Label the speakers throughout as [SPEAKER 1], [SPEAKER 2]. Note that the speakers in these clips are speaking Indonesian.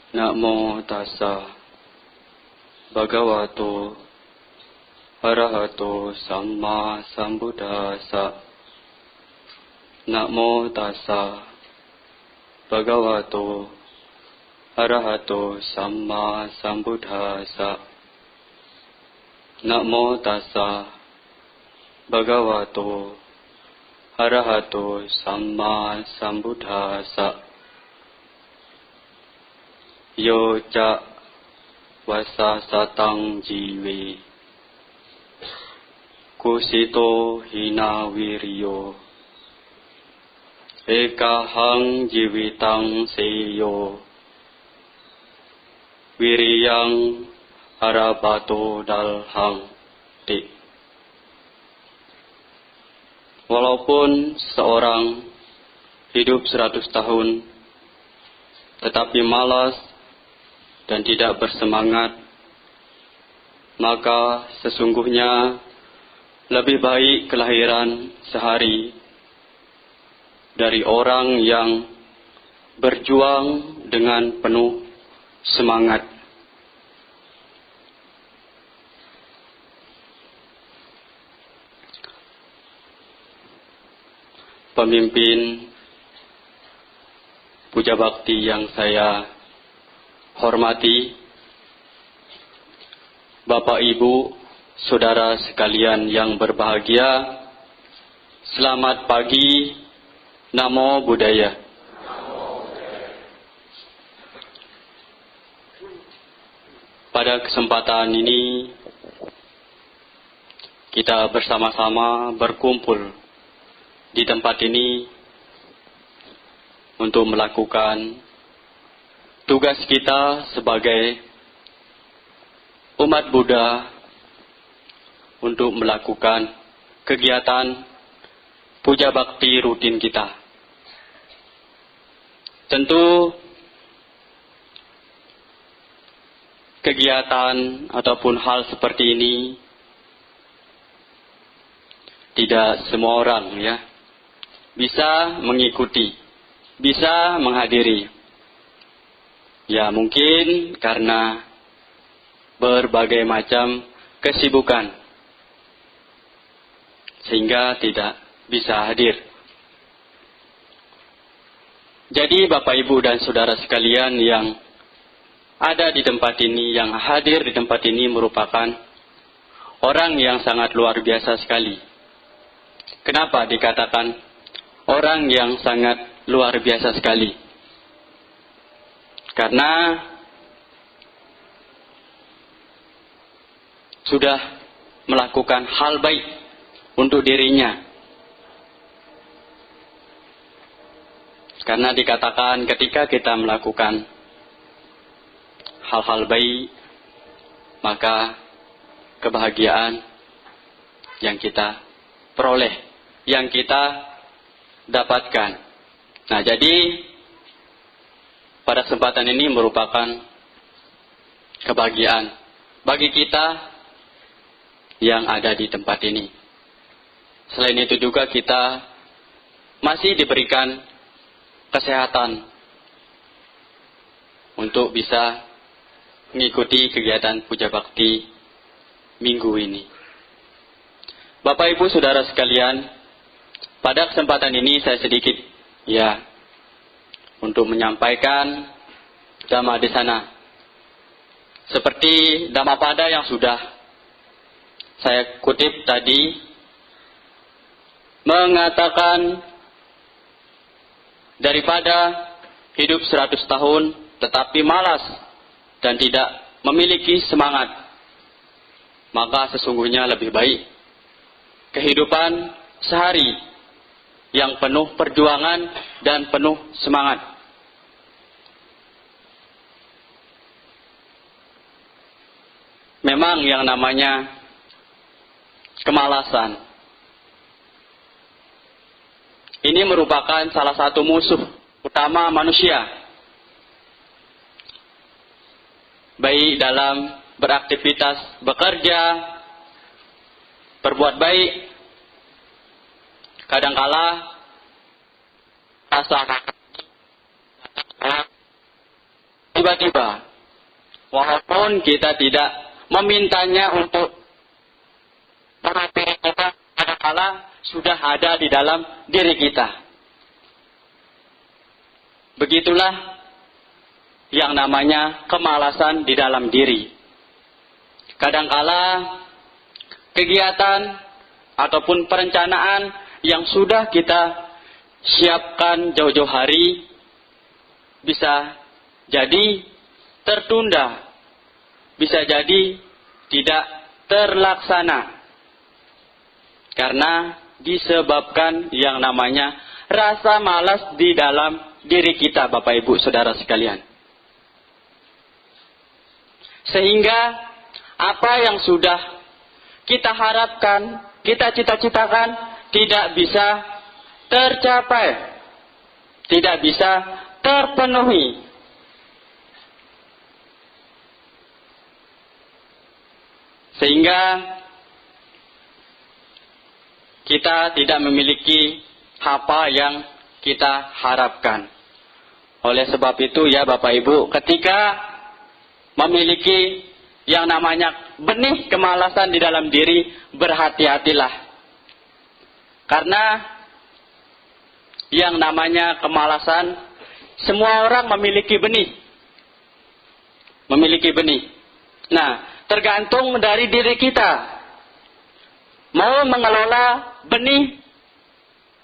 [SPEAKER 1] Namo tassa bhagavato arahato samma sambuddhassa. Namo tassa bhagavato arahato samma sambuddhassa. Namo tassa bhagavato arahato samma sambuddhassa. Yo ca wasa satang jiwe kusito hina wiryo ekahang jiwitang seyo wiriyang arabato dalhang ti. Walaupun seorang hidup 100 tahun tetapi malas dan tidak bersemangat, maka sesungguhnya lebih baik kelahiran sehari dari orang yang berjuang dengan penuh semangat. Pemimpin puja bakti yang saya hormati, Bapak Ibu, Saudara sekalian yang berbahagia, selamat pagi, Namo Buddhaya. Pada kesempatan ini, kita bersama-sama berkumpul di tempat ini untuk melakukan tugas kita sebagai umat Buddha untuk melakukan kegiatan puja bakti rutin kita. Tentu kegiatan ataupun hal seperti ini tidak semua orang bisa mengikuti, bisa menghadiri. Ya mungkin karena berbagai macam kesibukan sehingga tidak bisa hadir. Jadi Bapak Ibu dan Saudara sekalian yang ada di tempat ini, yang hadir di tempat ini merupakan orang yang sangat luar biasa sekali. Kenapa dikatakan orang yang sangat luar biasa sekali? Karena sudah melakukan hal baik untuk dirinya. Karena dikatakan ketika kita melakukan hal-hal baik, maka kebahagiaan yang kita peroleh, yang kita dapatkan. Nah, jadi pada kesempatan ini merupakan kebahagiaan bagi kita yang ada di tempat ini. Selain itu juga kita masih diberikan kesehatan untuk bisa mengikuti kegiatan puja bakti minggu ini. Bapak Ibu Saudara sekalian, pada kesempatan ini saya sedikit untuk menyampaikan Dhamma Desana. Seperti Dhammapada yang sudah saya kutip tadi, mengatakan daripada hidup 100 tahun tetapi malas dan tidak memiliki semangat, maka sesungguhnya lebih baik kehidupan sehari yang penuh perjuangan dan penuh semangat. Memang yang namanya kemalasan ini merupakan salah satu musuh utama manusia, baik dalam beraktivitas, bekerja, berbuat baik. Kadangkala rasa tiba-tiba Walaupun kita tidak memintanya untuk perhatian kita, kadang-kala sudah ada di dalam diri kita. Begitulah yang namanya kemalasan di dalam diri. Kadangkala kegiatan ataupun perencanaan yang sudah kita siapkan jauh-jauh hari bisa jadi tertunda, bisa jadi tidak terlaksana karena disebabkan yang namanya rasa malas di dalam diri kita, Bapak Ibu Saudara sekalian. Sehingga apa yang sudah kita harapkan, kita cita-citakan tidak bisa tercapai, tidak bisa terpenuhi. Sehingga kita tidak memiliki apa yang kita harapkan. Oleh sebab itu ya Bapak Ibu, ketika memiliki yang namanya benih kemalasan di dalam diri, berhati-hatilah. Karena yang namanya kemalasan, semua orang memiliki benih. Memiliki benih. Nah, tergantung dari diri kita. Mau mengelola benih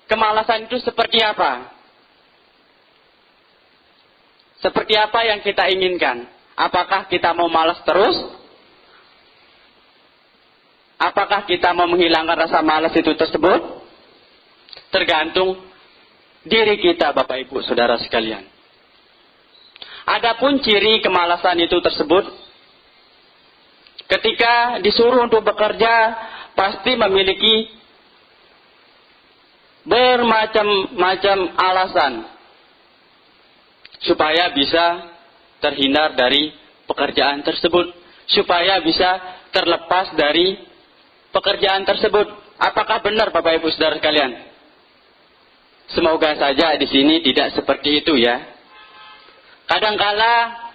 [SPEAKER 1] kemalasan itu seperti apa? Seperti apa yang kita inginkan? Apakah kita mau malas terus? Apakah kita mau menghilangkan rasa malas itu tersebut? Tergantung diri kita, Bapak Ibu Saudara sekalian. Adapun ciri kemalasan itu tersebut, ketika disuruh untuk bekerja, pasti memiliki bermacam-macam alasan supaya bisa terhindar dari pekerjaan tersebut, supaya bisa terlepas dari pekerjaan tersebut. Apakah benar Bapak Ibu Saudara sekalian? Semoga saja di sini tidak seperti itu ya. Kadangkala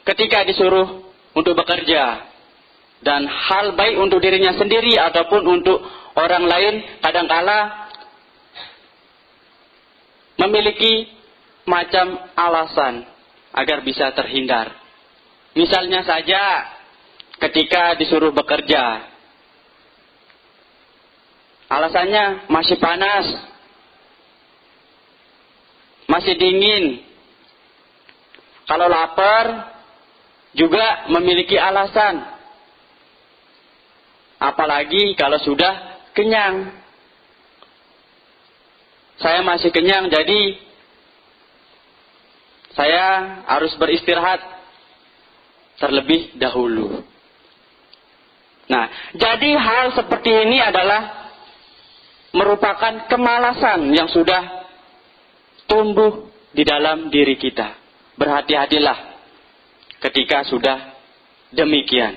[SPEAKER 1] ketika disuruh untuk bekerja dan hal baik untuk dirinya sendiri ataupun untuk orang lain, kadangkala memiliki macam alasan agar bisa terhindar. Misalnya saja ketika disuruh bekerja, alasannya masih panas, masih dingin. Kalau lapar juga memiliki alasan. Apalagi kalau sudah kenyang. Saya masih kenyang, jadi saya harus beristirahat terlebih dahulu. Nah, jadi hal seperti ini adalah merupakan kemalasan yang sudah tumbuh di dalam diri kita. Berhati-hatilah ketika sudah demikian.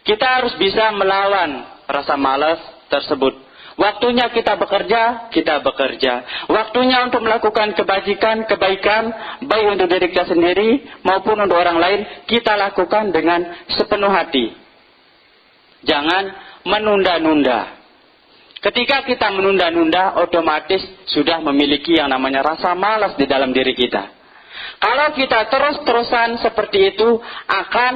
[SPEAKER 1] Kita harus bisa melawan rasa malas tersebut. Waktunya kita bekerja, kita bekerja. Waktunya untuk melakukan kebaikan, baik untuk diri kita sendiri maupun untuk orang lain, kita lakukan dengan sepenuh hati. Jangan menunda-nunda. Ketika kita menunda-nunda, otomatis sudah memiliki yang namanya rasa malas di dalam diri kita. Kalau kita terus-terusan seperti itu, akan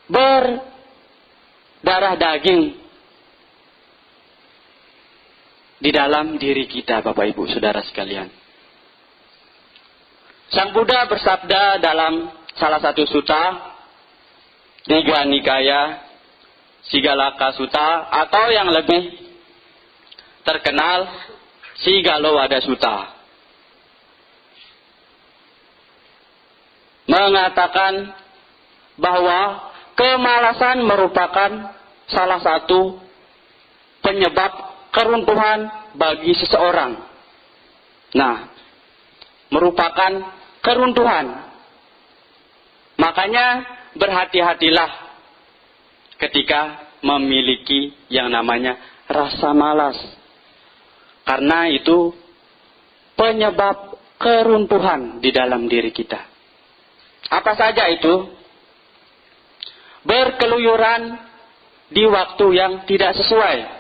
[SPEAKER 1] berdarah daging di dalam diri kita, Bapak Ibu Saudara sekalian. Sang Buddha bersabda dalam salah satu sutta, Digha Nikaya Sigalaka Sutta, atau yang lebih terkenal Sigalowada Sutta, mengatakan bahwa kemalasan merupakan salah satu penyebab keruntuhan bagi seseorang. Nah, merupakan keruntuhan. Makanya berhati-hatilah ketika memiliki yang namanya rasa malas. Karena itu penyebab keruntuhan di dalam diri kita. Apa saja itu? Berkeluyuran di waktu yang tidak sesuai.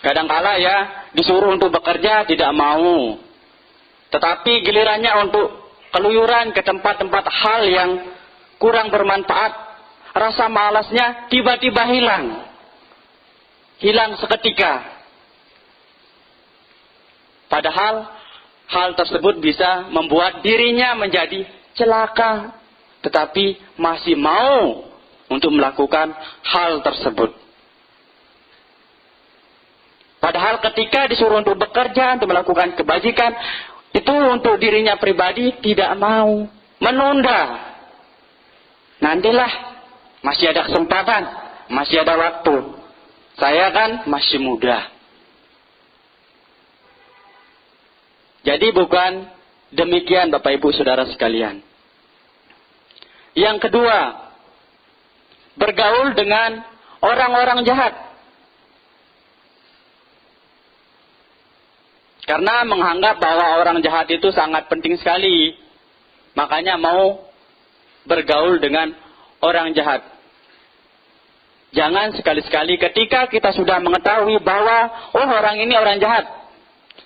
[SPEAKER 1] Kadangkala ya disuruh untuk bekerja tidak mau. Tetapi gilirannya untuk keluyuran ke tempat-tempat hal yang kurang bermanfaat, rasa malasnya tiba-tiba hilang. Hilang seketika. Padahal hal tersebut bisa membuat dirinya menjadi celaka. Tetapi masih mau untuk melakukan hal tersebut. Padahal ketika disuruh untuk bekerja, untuk melakukan kebajikan, itu untuk dirinya pribadi tidak mau. Menunda. Nantilah, masih ada kesempatan, masih ada waktu. Saya kan masih muda. Jadi bukan demikian Bapak Ibu Saudara sekalian. Yang kedua, bergaul dengan orang-orang jahat. Karena menganggap bahwa orang jahat itu sangat penting sekali. Makanya mau bergaul dengan orang jahat. Jangan sekali-sekali ketika kita sudah mengetahui bahwa orang ini orang jahat,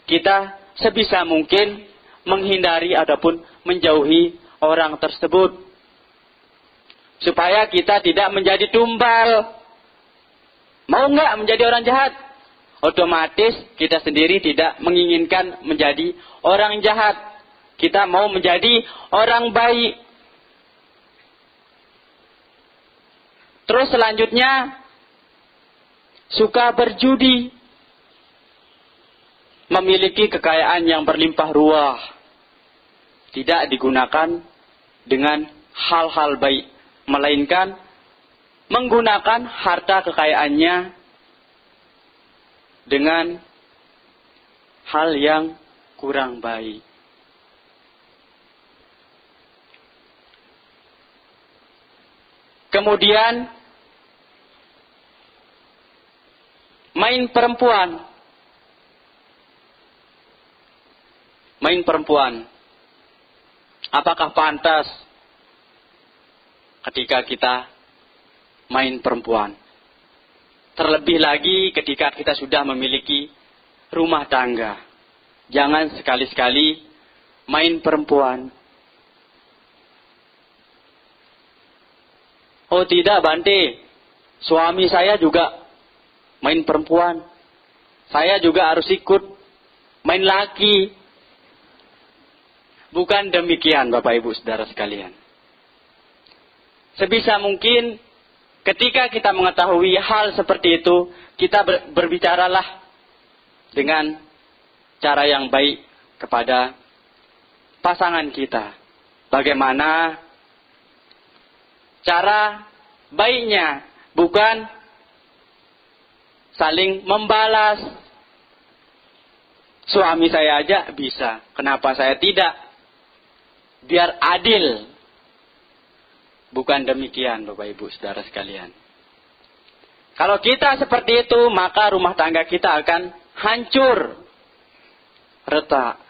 [SPEAKER 1] kita sebisa mungkin menghindari ataupun menjauhi orang tersebut. Supaya kita tidak menjadi tumbal. Mau nggak menjadi orang jahat? Otomatis kita sendiri tidak menginginkan menjadi orang jahat. Kita mau menjadi orang baik. Terus selanjutnya, suka berjudi. Memiliki kekayaan yang berlimpah ruah. Tidak digunakan dengan hal-hal baik. Melainkan menggunakan harta kekayaannya dengan hal yang kurang baik. Kemudian main perempuan. Main perempuan. Apakah pantas ketika kita main perempuan? Terlebih lagi ketika kita sudah memiliki rumah tangga. Jangan sekali-sekali main perempuan. Oh tidak Bante, suami saya juga main perempuan. Saya juga harus ikut main laki. Bukan demikian Bapak Ibu Saudara sekalian. Sebisa mungkin ketika kita mengetahui hal seperti itu, kita berbicaralah dengan cara yang baik kepada pasangan kita. Bagaimana cara baiknya, bukan saling membalas. Suami saya aja bisa, kenapa saya tidak? Biar adil. Bukan demikian Bapak Ibu Saudara sekalian. Kalau kita seperti itu, maka rumah tangga kita akan hancur, retak.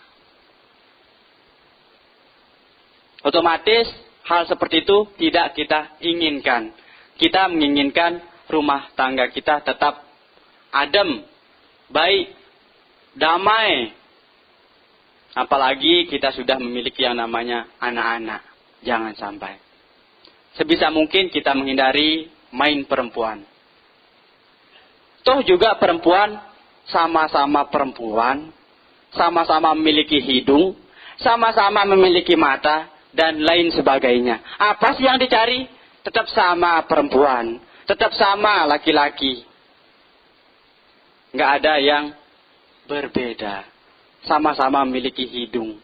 [SPEAKER 1] Otomatis hal seperti itu tidak kita inginkan. Kita menginginkan rumah tangga kita tetap adem, baik, damai. Apalagi kita sudah memiliki yang namanya anak-anak. Jangan sampai. Sebisa mungkin kita menghindari main perempuan. Toh juga perempuan sama-sama perempuan, sama-sama memiliki hidung, sama-sama memiliki mata, dan lain sebagainya. Apa sih yang dicari? Tetap sama perempuan, tetap sama laki-laki. Nggak ada yang berbeda. Sama-sama memiliki hidung.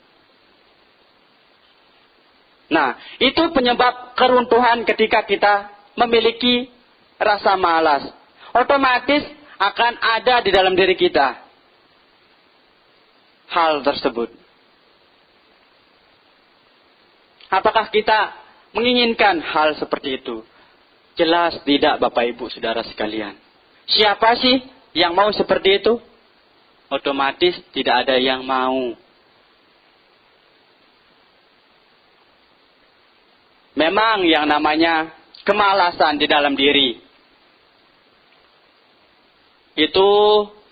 [SPEAKER 1] Nah, itu penyebab keruntuhan ketika kita memiliki rasa malas. Otomatis akan ada di dalam diri kita hal tersebut. Apakah kita menginginkan hal seperti itu? Jelas tidak Bapak Ibu Saudara sekalian. Siapa sih yang mau seperti itu? otomatis tidak ada yang mau. Memang yang namanya kemalasan di dalam diri itu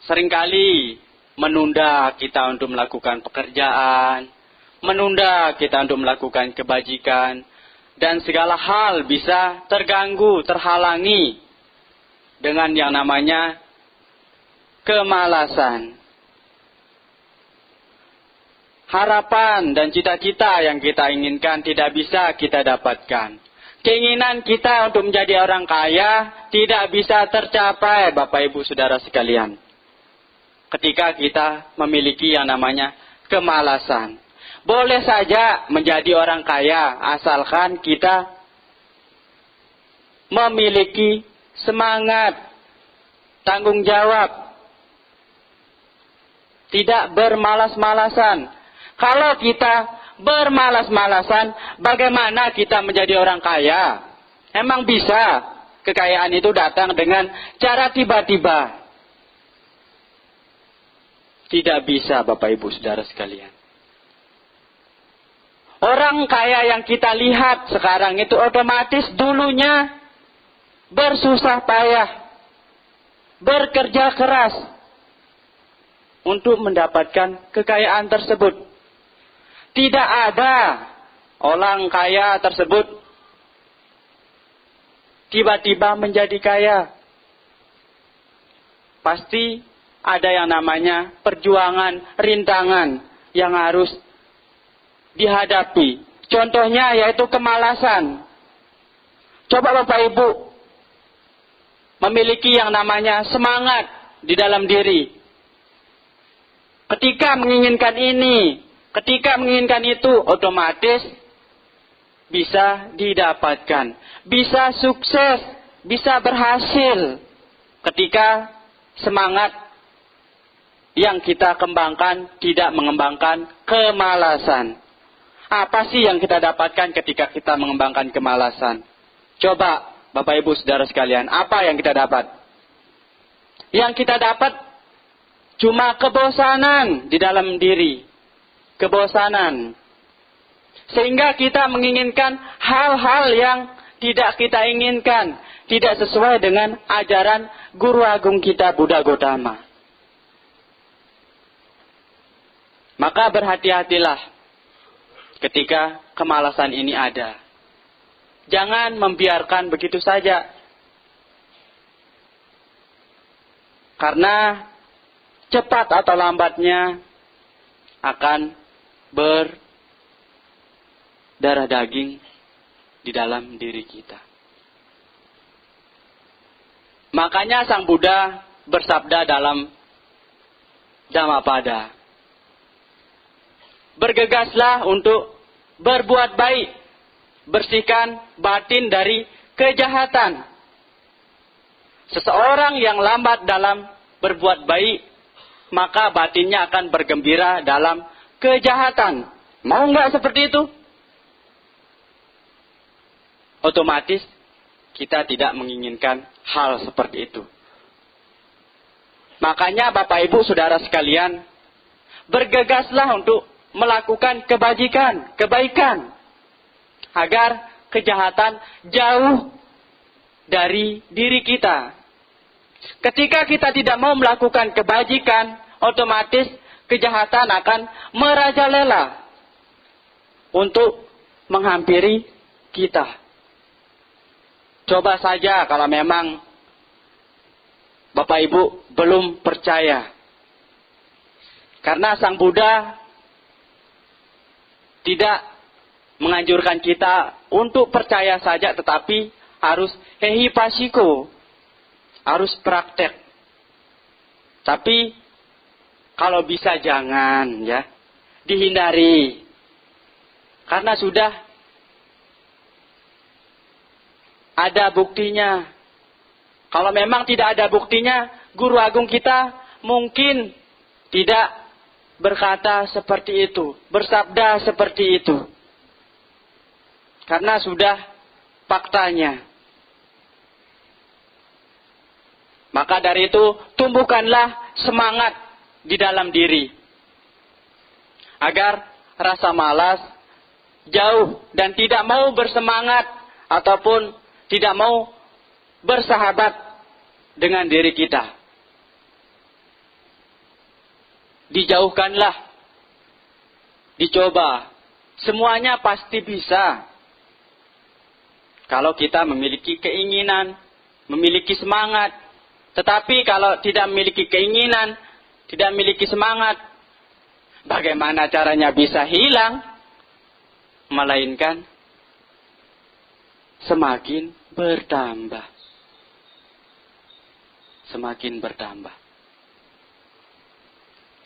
[SPEAKER 1] seringkali menunda kita untuk melakukan pekerjaan, menunda kita untuk melakukan kebajikan, dan segala hal bisa terganggu, terhalangi dengan yang namanya kemalasan. Harapan dan cita-cita yang kita inginkan tidak bisa kita dapatkan. Keinginan kita untuk menjadi orang kaya tidak bisa tercapai, Bapak Ibu Saudara sekalian, ketika kita memiliki yang namanya kemalasan. Boleh saja menjadi orang kaya asalkan kita memiliki semangat, tanggung jawab, tidak bermalas-malasan. Kalau kita bermalas-malasan, bagaimana kita menjadi orang kaya? Emang bisa kekayaan itu datang dengan cara tiba-tiba? Tidak bisa, Bapak Ibu Saudara sekalian. Orang kaya yang kita lihat sekarang itu otomatis dulunya bersusah payah, bekerja keras untuk mendapatkan kekayaan tersebut. Tidak ada orang kaya tersebut tiba-tiba menjadi kaya. Pasti ada yang namanya perjuangan, rintangan yang harus dihadapi. Contohnya yaitu kemalasan. Coba Bapak Ibu memiliki yang namanya semangat di dalam diri. Ketika menginginkan ini, ketika menginginkan itu, otomatis bisa didapatkan. Bisa sukses, bisa berhasil. Ketika semangat yang kita kembangkan tidak mengembangkan kemalasan. Apa sih yang kita dapatkan ketika kita mengembangkan kemalasan? Coba Bapak Ibu Saudara sekalian, apa yang kita dapat? Yang kita dapat cuma kebosanan di dalam diri. Kebosanan. Sehingga kita menginginkan hal-hal yang tidak kita inginkan. Tidak sesuai dengan ajaran Guru Agung kita Buddha Gautama. Maka berhati-hatilah ketika kemalasan ini ada. Jangan membiarkan begitu saja. Karena cepat atau lambatnya akan berdarah daging di dalam diri kita. Makanya Sang Buddha bersabda dalam Dhammapada, bergegaslah untuk berbuat baik, bersihkan batin dari kejahatan. Seseorang yang lambat dalam berbuat baik, maka batinnya akan bergembira dalam kejahatan. Mau nggak seperti itu? Otomatis kita tidak menginginkan hal seperti itu. Makanya Bapak Ibu Saudara sekalian, bergegaslah untuk melakukan kebajikan, kebaikan, agar kejahatan jauh dari diri kita. Ketika kita tidak mau melakukan kebajikan, otomatis kejahatan akan merajalela untuk menghampiri kita. Coba saja kalau memang Bapak Ibu belum percaya. Karena Sang Buddha tidak menganjurkan kita untuk percaya saja, tetapi harus hehipasiko, harus praktek. Tapi kalau bisa jangan, ya, dihindari. Karena sudah ada buktinya. Kalau memang tidak ada buktinya, Guru Agung kita mungkin tidak berkata seperti itu, bersabda seperti itu. Karena sudah faktanya. Maka dari itu, tumbuhkanlah semangat di dalam diri. Agar rasa malas jauh dan tidak mau bersemangat ataupun tidak mau bersahabat dengan diri kita. Dijauhkanlah, dicoba. Semuanya pasti bisa. Kalau kita memiliki keinginan, memiliki semangat. Tetapi kalau tidak memiliki keinginan, tidak memiliki semangat, bagaimana caranya bisa hilang? Melainkan semakin bertambah. Semakin bertambah.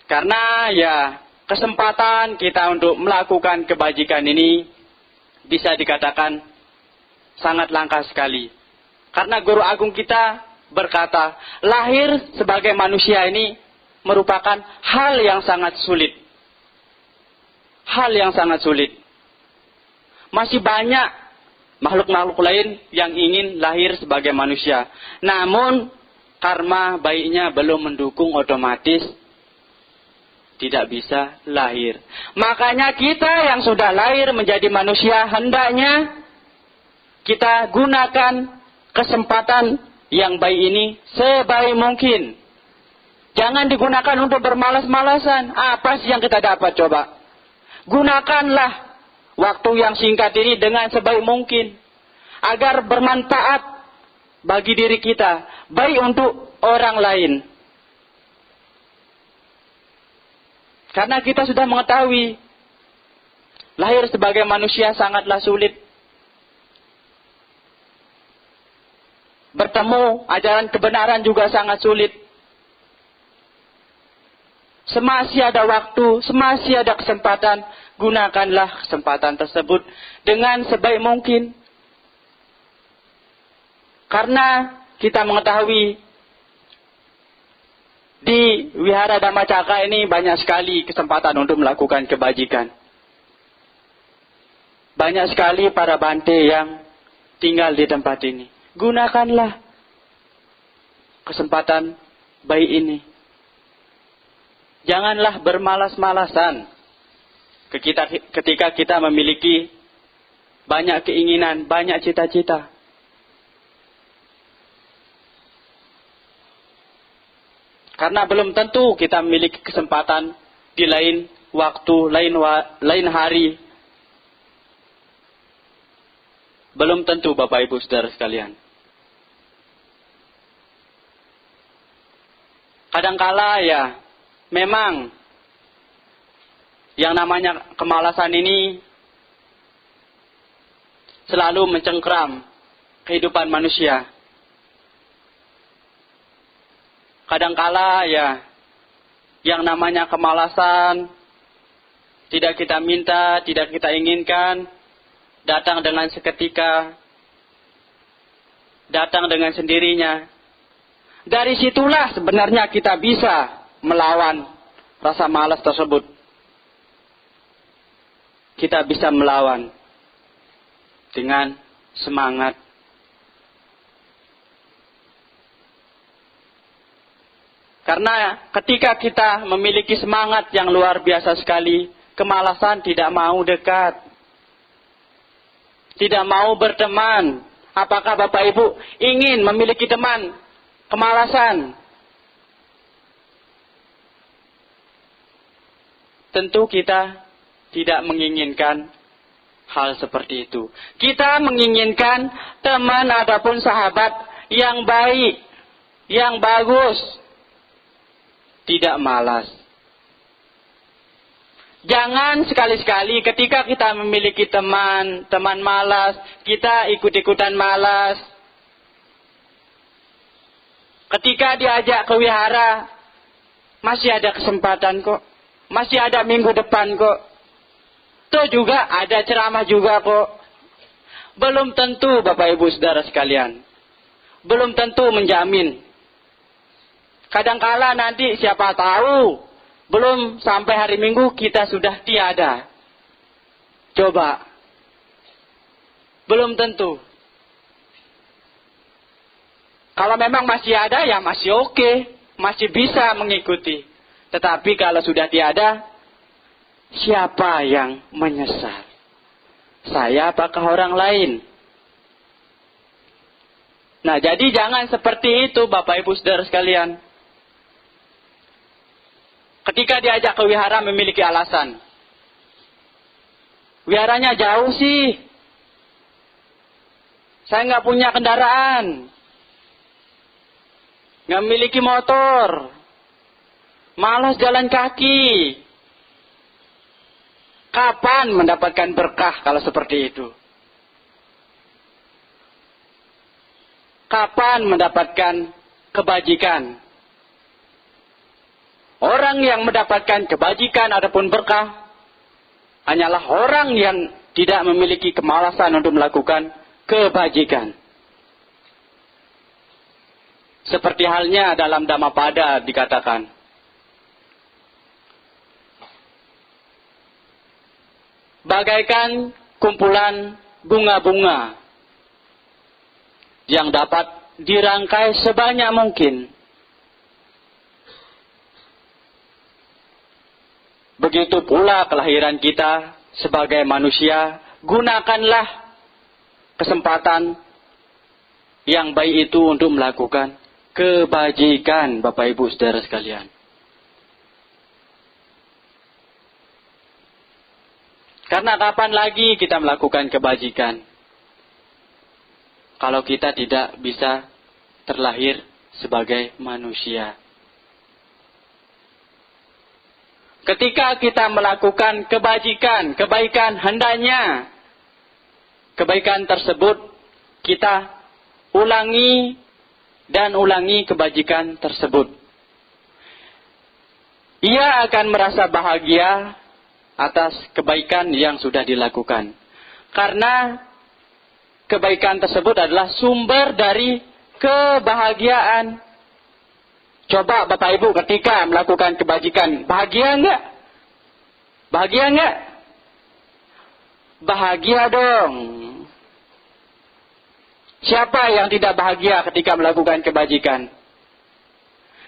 [SPEAKER 1] Karena ya kesempatan kita untuk melakukan kebajikan ini bisa dikatakan sangat langka sekali. Karena guru agung kita berkata, lahir sebagai manusia ini merupakan hal yang sangat sulit. Hal yang sangat sulit. Masih banyak makhluk-makhluk lain yang ingin lahir sebagai manusia. Namun, karma baiknya belum mendukung, otomatis tidak bisa lahir. Makanya kita yang sudah lahir menjadi manusia, hendaknya kita gunakan kesempatan yang baik ini sebaik mungkin. Jangan digunakan untuk bermalas-malasan. Apa sih yang kita dapat coba? Gunakanlah waktu yang singkat ini dengan sebaik mungkin. Agar bermanfaat bagi diri kita. Baik untuk orang lain. Karena kita sudah mengetahui. Lahir sebagai manusia sangatlah sulit. Bertemu ajaran kebenaran juga sangat sulit. Semasih ada waktu, semasih ada kesempatan, gunakanlah kesempatan tersebut dengan sebaik mungkin. Karena kita mengetahui di Wihara Dhammacakra ini banyak sekali kesempatan untuk melakukan kebajikan. Banyak sekali para bante yang tinggal di tempat ini. Gunakanlah kesempatan baik ini. Janganlah bermalas-malasan ketika kita memiliki banyak keinginan, banyak cita-cita. Karena belum tentu kita memiliki kesempatan di lain waktu, lain hari. Belum tentu, Bapak Ibu Saudara sekalian. Kadangkala ya, memang yang namanya kemalasan ini selalu mencengkram kehidupan manusia. Kadangkala ya, yang namanya kemalasan tidak kita minta, tidak kita inginkan, datang dengan seketika, datang dengan sendirinya. Dari situlah sebenarnya kita bisa melawan rasa malas tersebut. Kita bisa melawan dengan semangat. Karena ketika kita memiliki semangat yang luar biasa sekali, kemalasan tidak mau dekat. Tidak mau berteman. Apakah Bapak Ibu ingin memiliki teman kemalasan? Tentu kita tidak menginginkan hal seperti itu. Kita menginginkan teman ataupun sahabat yang baik, yang bagus, tidak malas. Jangan sekali-sekali ketika kita memiliki teman malas, kita ikut-ikutan malas. Ketika diajak ke wihara, masih ada kesempatan kok. Masih ada minggu depan kok. Itu juga ada ceramah juga kok. Belum tentu Bapak Ibu Saudara sekalian. Belum tentu menjamin. Kadangkala nanti siapa tahu, belum sampai hari Minggu kita sudah tiada. Coba. Belum tentu. Kalau memang masih ada, ya masih oke. Masih bisa mengikuti.
[SPEAKER 2] Tetapi kalau sudah tiada, siapa yang menyesal? Saya apakah orang lain? Nah, jadi jangan seperti itu Bapak Ibu Saudara sekalian. Ketika diajak ke wihara memiliki alasan. Wiharanya jauh sih. Saya nggak punya kendaraan. Nggak memiliki motor. Malas jalan kaki. Kapan mendapatkan berkah kalau seperti itu? Kapan mendapatkan kebajikan? Orang yang mendapatkan kebajikan ataupun berkah hanyalah orang yang tidak memiliki kemalasan untuk melakukan kebajikan. Seperti halnya dalam Dhammapada dikatakan, bagaikan kumpulan bunga-bunga yang dapat dirangkai sebanyak mungkin. Begitu pula kelahiran kita sebagai manusia, gunakanlah kesempatan yang baik itu untuk melakukan kebajikan, Bapak Ibu Saudara sekalian. Karena kapan lagi kita melakukan kebajikan kalau kita tidak bisa terlahir sebagai manusia? Ketika kita melakukan kebaikan, hendaknya kebaikan tersebut kita ulangi dan ulangi kebajikan tersebut. Ia akan merasa bahagia atas kebaikan yang sudah dilakukan. Karena kebaikan tersebut adalah sumber dari kebahagiaan. Coba Bapak Ibu ketika melakukan kebajikan, bahagia enggak? Bahagia enggak? Bahagia dong. Siapa yang tidak bahagia ketika melakukan kebajikan?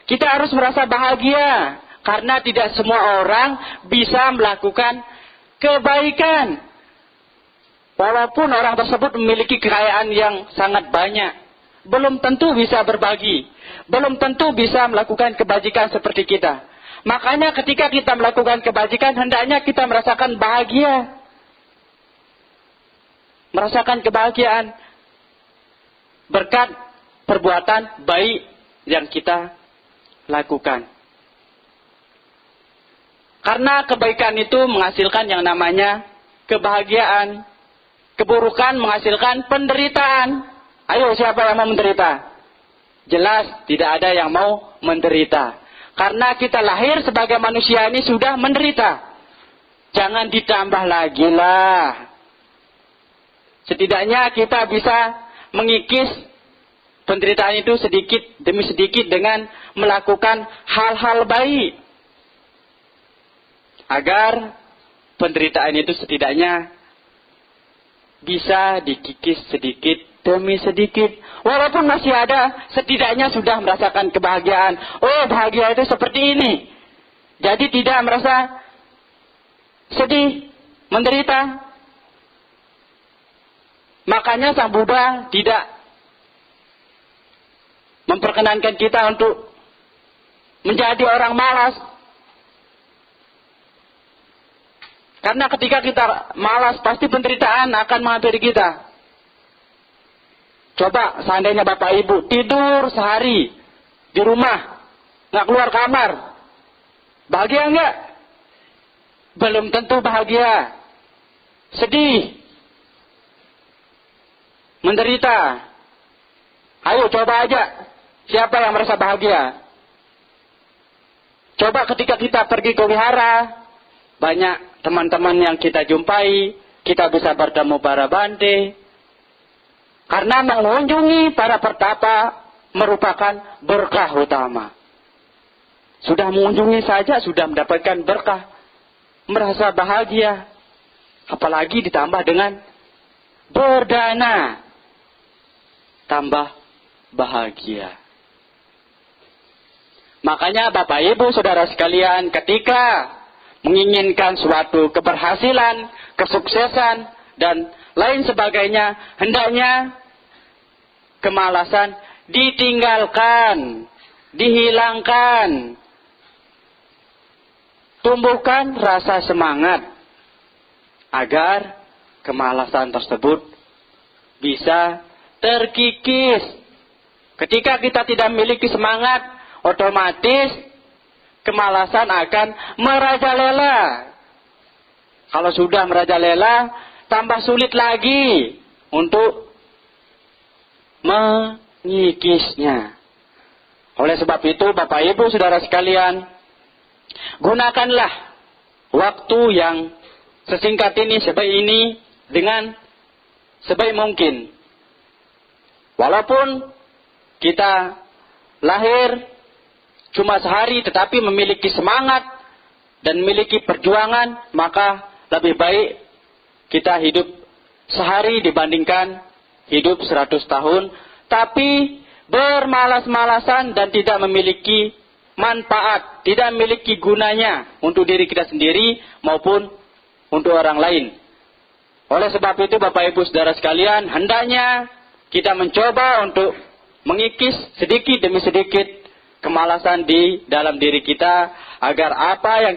[SPEAKER 2] Kita harus merasa bahagia. Karena tidak semua orang bisa melakukan kebaikan. Walaupun orang tersebut memiliki kekayaan yang sangat banyak. Belum tentu bisa berbagi. Belum tentu bisa melakukan kebajikan seperti kita. Makanya ketika kita melakukan kebajikan, hendaknya kita merasakan bahagia. Merasakan kebahagiaan. Berkat perbuatan baik yang kita lakukan. Karena kebaikan itu menghasilkan yang namanya kebahagiaan. Keburukan menghasilkan penderitaan. Ayo, siapa yang mau menderita? Jelas tidak ada yang mau menderita. Karena kita lahir sebagai manusia ini sudah menderita. Jangan ditambah lagi lah. Setidaknya kita bisa mengikis penderitaan itu sedikit demi sedikit dengan melakukan hal-hal baik. Agar penderitaan itu setidaknya bisa dikikis sedikit demi sedikit. Walaupun masih ada, setidaknya sudah merasakan kebahagiaan. Oh, bahagia itu seperti ini. Jadi tidak merasa sedih, menderita. Makanya Sang Buddha tidak memperkenankan kita untuk menjadi orang malas. Karena ketika kita malas, pasti penderitaan akan menghampiri kita. Coba seandainya Bapak Ibu tidur sehari di rumah, nggak keluar kamar, bahagia nggak? Belum tentu bahagia. Sedih, menderita. Ayo coba aja, siapa yang merasa bahagia? Coba ketika kita pergi ke wihara, banyak teman-teman yang kita jumpai, kita bisa bertemu para bante. Karena mengunjungi para pertapa merupakan berkah utama. Sudah mengunjungi saja sudah mendapatkan berkah. Merasa bahagia. Apalagi ditambah dengan berdana. Tambah bahagia. Makanya Bapak Ibu Saudara sekalian, ketika menginginkan suatu keberhasilan, kesuksesan, dan lain sebagainya, hendaknya kemalasan ditinggalkan, dihilangkan. Tumbuhkan rasa semangat agar kemalasan tersebut bisa terkikis. Ketika kita tidak memiliki semangat, otomatis kemalasan akan merajalela. Kalau sudah merajalela, tambah sulit lagi untuk mengikisnya. Oleh sebab itu, Bapak Ibu Saudara sekalian, gunakanlah waktu yang sesingkat ini, sebaik ini, dengan sebaik mungkin. Walaupun kita lahir cuma sehari tetapi memiliki semangat dan memiliki perjuangan, maka lebih baik kita hidup sehari dibandingkan hidup 100 tahun, tapi bermalas-malasan dan tidak memiliki manfaat, tidak memiliki gunanya untuk diri kita sendiri maupun untuk orang lain. Oleh sebab itu Bapak Ibu Saudara sekalian, hendaknya kita mencoba untuk mengikis sedikit demi sedikit kemalasan di dalam diri kita, agar apa yang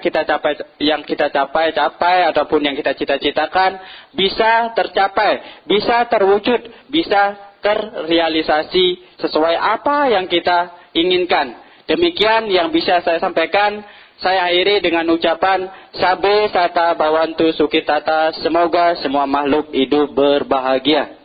[SPEAKER 2] kita capai ataupun yang kita cita-citakan bisa tercapai, bisa terwujud, bisa terrealisasi sesuai apa yang kita inginkan. Demikian yang bisa saya sampaikan. Saya akhiri dengan ucapan Sabe Sata Bawantu Sukitata, semoga semua makhluk hidup berbahagia.